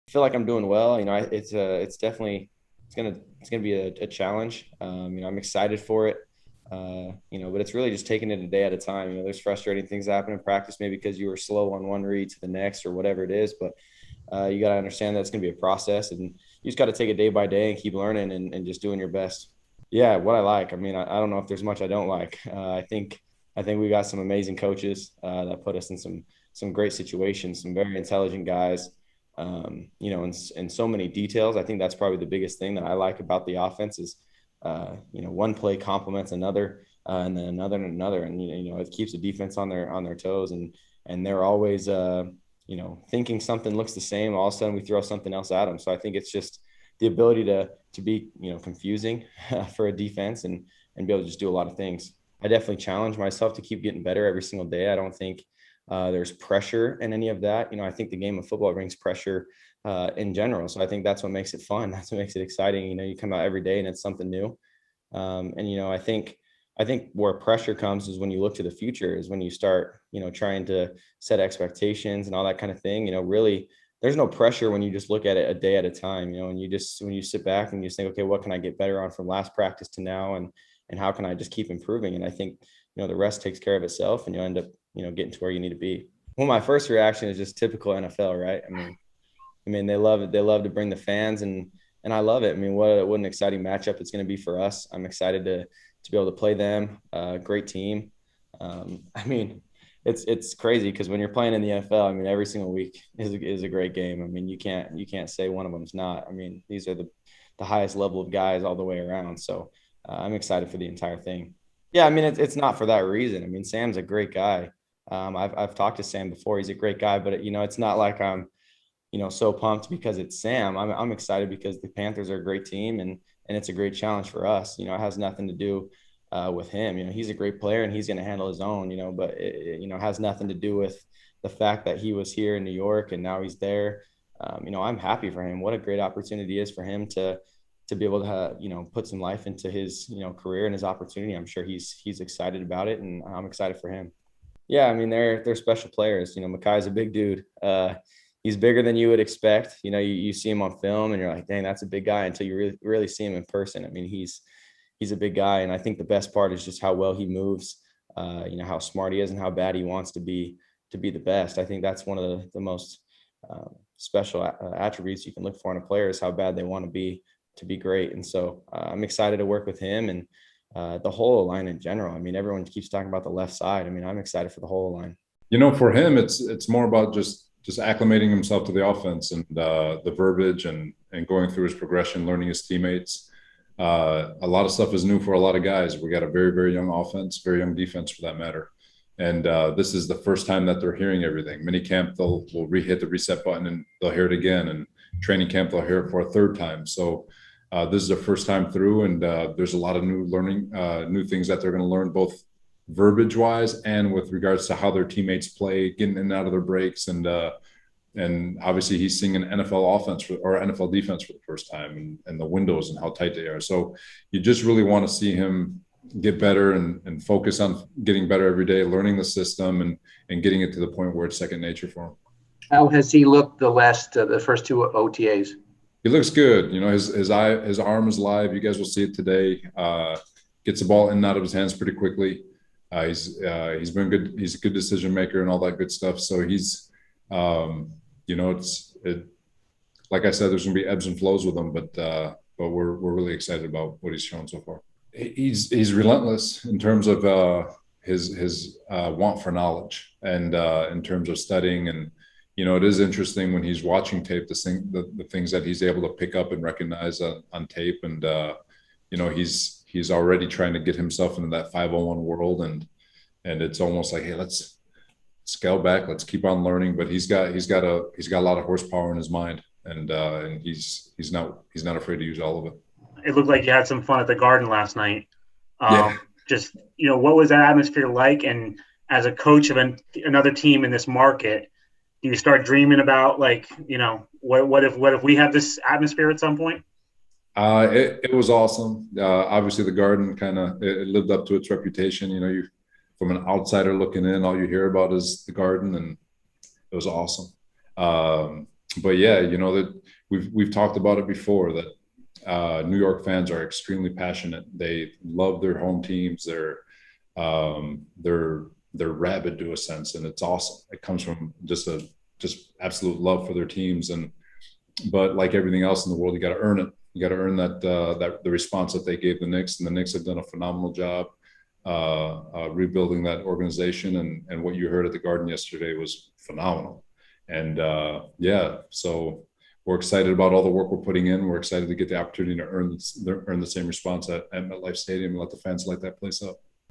feel like I'm doing well. It's definitely it's gonna be a challenge. I'm excited for it. But it's really just taking it a day at a time. There's frustrating things happen in practice, maybe because you were slow on one read to the next or whatever it is. But you got to understand that it's going to be a process, and you just got to take it day by day and keep learning and just doing your best. Yeah, what I like. I don't know if there's much I don't like. I think we got some amazing coaches that put us in some great situations, some very intelligent guys. In so many details. I think that's probably the biggest thing that I like about the offense is, one play complements another, and then another and another, and it keeps the defense on their toes, and they're always thinking something looks the same. All of a sudden, we throw something else at them. So I think it's just the ability to be confusing for a defense and be able to just do a lot of things. I definitely challenge myself to keep getting better every single day. I don't think there's pressure in any of that. I think the game of football brings pressure in general. So I think that's what makes it fun. That's what makes it exciting. You come out every day and it's something new. I think where pressure comes is when you look to the future, is when you start, trying to set expectations and all that kind of thing. Really, there's no pressure when you just look at it a day at a time. And when you sit back and you just think, okay, what can I get better on from last practice to now, and how can I just keep improving? And I think the rest takes care of itself, and you'll end up getting to where you need to be. Well, my first reaction is just typical NFL, right? I mean, they love it. They love to bring the fans, and I love it. I mean, what an exciting matchup it's going to be for us. I'm excited to be able to play them. Great team. I mean, it's crazy because when you're playing in the NFL, I mean, every single week is a great game. I mean, you can't say one of them's not. I mean, these are the highest level of guys all the way around. So I'm excited for the entire thing. Yeah, I mean, it's not for that reason. I mean, Sam's a great guy. I've talked to Sam before. He's a great guy, but it's not like I'm so pumped because it's Sam. I'm excited because the Panthers are a great team, and it's a great challenge for us. It has nothing to do with him. He's a great player and he's going to handle his own. But it has nothing to do with the fact that he was here in New York and now he's there. I'm happy for him. What a great opportunity is for him to be able to put some life into his career and his opportunity. I'm sure he's excited about it, and I'm excited for him. Yeah, I mean, they're special players. Makai's a big dude. He's bigger than you would expect. You see him on film and you're like, dang, that's a big guy, until you really see him in person. I mean, he's a big guy, and I think the best part is just how well he moves. How smart he is and how bad he wants to be the best. I think that's one of the most special attributes you can look for in a player, is how bad they want to be great. And so I'm excited to work with him and the whole line in general. I mean, everyone keeps talking about the left side. I mean, I'm excited for the whole line. For him, it's more about just acclimating himself to the offense and the verbiage and going through his progression, learning his teammates. A lot of stuff is new for a lot of guys. We got a very, very young offense, very young defense for that matter. And this is the first time that they're hearing everything. Mini camp, we'll hit the reset button and they'll hear it again. And training camp, they'll hear it for a third time. So this is their first time through, and there's a lot of new learning, new things that they're going to learn, both verbiage wise and with regards to how their teammates play, getting in and out of their breaks. And obviously he's seeing an NFL offense or NFL defense for the first time, and the windows and how tight they are. So you just really want to see him get better and focus on getting better every day, learning the system and getting it to the point where it's second nature for him. How has he looked the first two OTAs? He looks good. His arm is live. You guys will see it today. Gets the ball in and out of his hands pretty quickly. He's been good. He's a good decision maker and all that good stuff. So he's, like I said, there's going to be ebbs and flows with him, but we're really excited about what he's shown so far. He's relentless in terms of his want for knowledge, and in terms of studying. And it is interesting when he's watching tape, the things that he's able to pick up and recognize on tape. And he's already trying to get himself into that 501 world, and it's almost like, hey, let's scale back, let's keep on learning. But he's got a lot of horsepower in his mind, and he's not afraid to use all of it. It looked like you had some fun at the Garden last night. Yeah. Just what was that atmosphere like? And as a coach of another team in this market, do you start dreaming about what if we have this atmosphere at some point? It was awesome. Obviously, the Garden it lived up to its reputation. You from an outsider looking in, all you hear about is the Garden, and it was awesome. but yeah, you know that we've talked about it before that New York fans are extremely passionate. They love their home teams. They're rabid to a sense, and it's awesome. It comes from just absolute love for their teams. And but like everything else in the world, you got to earn it. You got to earn that the response that they gave the Knicks, and the Knicks have done a phenomenal job rebuilding that organization. And what you heard at the Garden yesterday was phenomenal. And yeah, so we're excited about all the work we're putting in. We're excited to get the opportunity to earn the same response at MetLife Stadium and let the fans light that place up.